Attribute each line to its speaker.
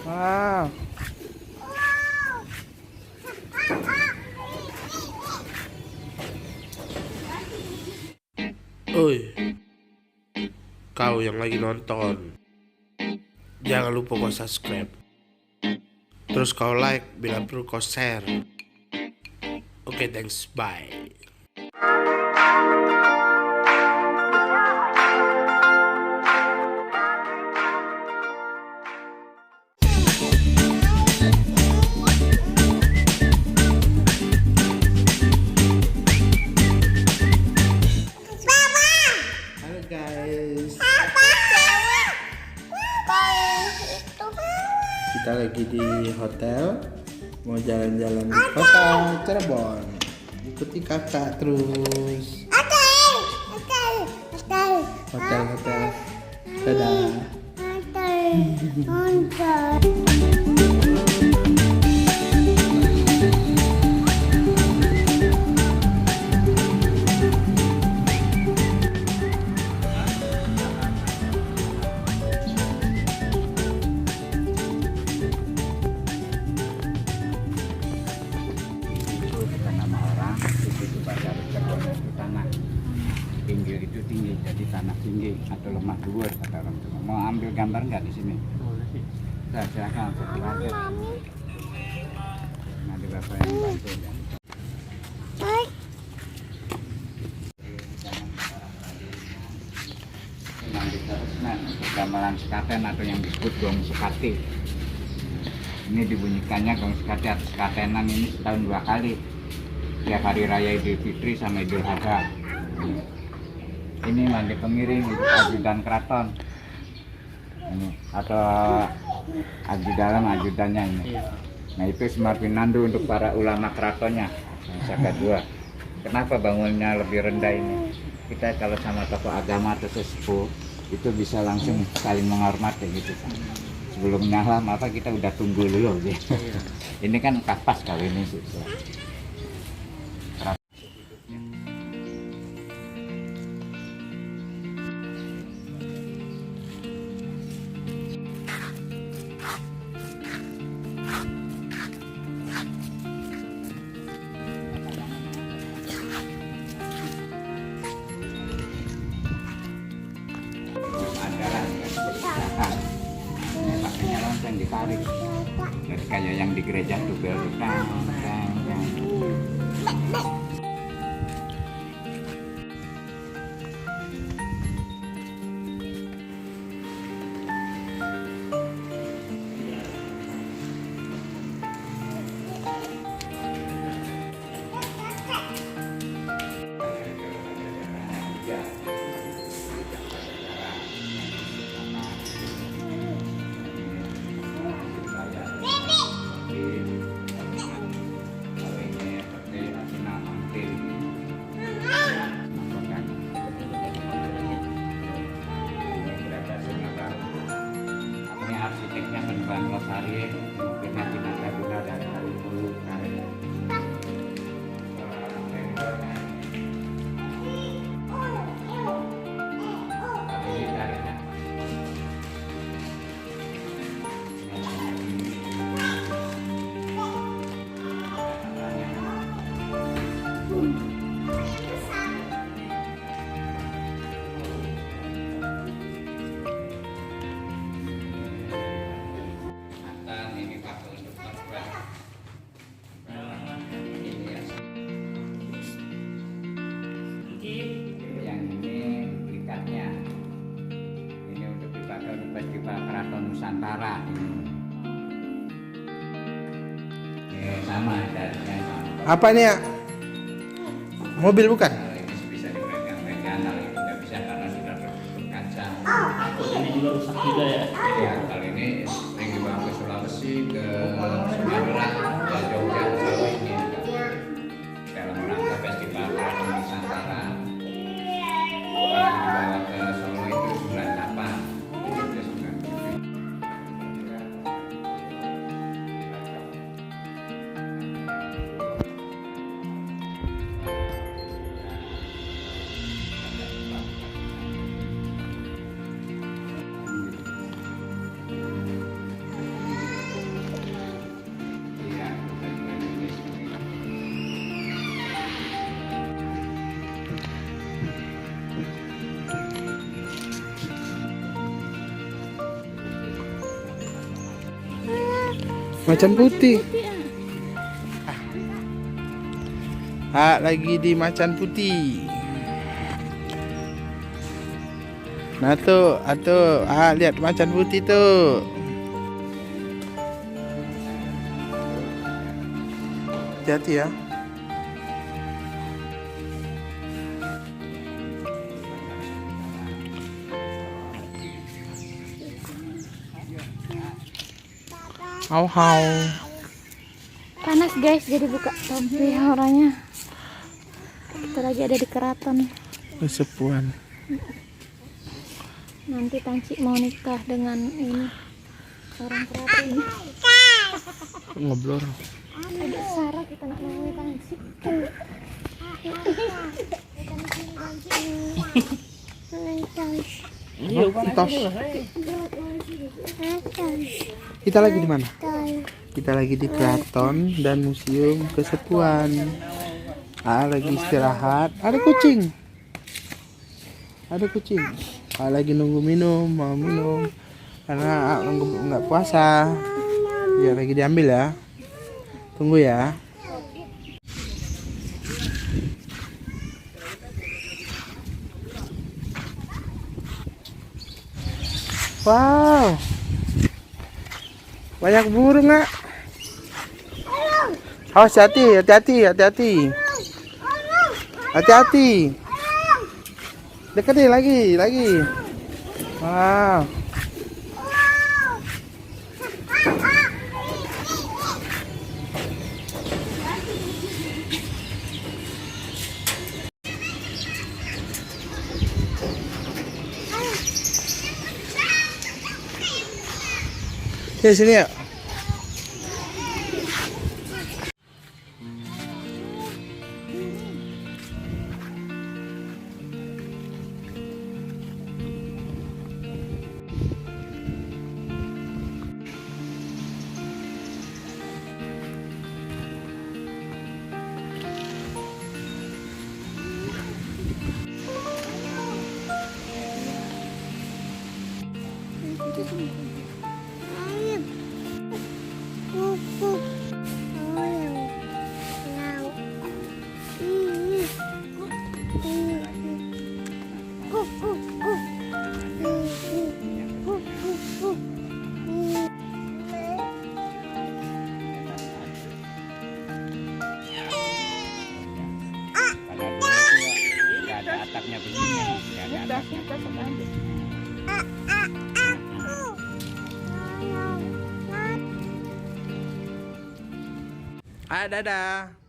Speaker 1: Wow. Oi, kau yang lagi nonton, jangan lupa kau subscribe. Terus kau like, bila perlu kau share. Oke, thanks, bye. Halo guys, kita lagi di hotel, mau jalan-jalan di kota Cirebon. Ikuti kakak terus. Hotel. Dadah.
Speaker 2: Nama orang itu pasar Cirebon itu tanah tinggi, itu tinggi, jadi tanah tinggi atau lemah dhuwur kata orang Jawa. Mau ambil gambar nggak di sini? Boleh. Nah, silakan silakan. Nanti bapak yang bantu. Yang diteruskan untuk gamelan sekaten atau yang disebut gong sekati. Ini dibunyikannya gong sekati atau sekatenan ini setahun 2 kali. Tiap hari raya Idul Fitri sama Idul Adha. Ini mandi pengiring untuk ajudan keraton. Ini atau ajudannya ini. Nah itu Semar Pinandu untuk para ulama keratonnya. Saka 2. Kenapa bangunnya lebih rendah ini? Kita kalau sama tokoh agama atau sesepuh itu bisa langsung saling menghormati gitu. Sebelum nyala apa kita udah tunggu dulu gitu. Ini kan kapas kali ini sih. Ini pakainya lonceng ditarik, jadi kayak yang di gereja tuh bel tang. Arsiteknya Penebangan Losari, mungkinnya Pinaka Guna dan Harimu Nusantara. Sama jadinya sama.
Speaker 1: Apa ini ya? Mobil bukan?
Speaker 2: Ini bisa dipegang-pegang, kalau ini tidak bisa karena sudah tertutup kaca.
Speaker 3: Ini juga rusak juga ya?
Speaker 2: Iya, kalau ini sering dibawa ke Sulawesi, ke Sumatera, ke Jogja, ke Solo ini. Dalam rangka festival Keraton Nusantara. Dibawa ke Solo itu bulan 8.
Speaker 1: Macan putih. Lagi di macan putih. Nah tuh, lihat macan putih tuh. Hati-hati ya. Hau hau.
Speaker 4: Panas guys, jadi buka topi orangnya. Kita lagi ada di keraton.
Speaker 1: Kesepuan.
Speaker 4: Nanti Tangci mau nikah dengan ini orang keraton.
Speaker 1: Ngobrol.
Speaker 4: Ada Sarah kita nak mau Tangci.
Speaker 1: Tos. Kita lagi di mana? Kita lagi di keraton dan museum kesepuan. Lagi istirahat. Ada kucing. Lagi nunggu minum, mau minum karena nggak puasa. Ya lagi diambil ya. Tunggu ya. Wow, banyak burung nggak? Awas, hati-hati. Deketin lagi. Wow. Ya sini ya.
Speaker 2: Atapnya begini, nggak ada atapnya begini.
Speaker 1: Dadah.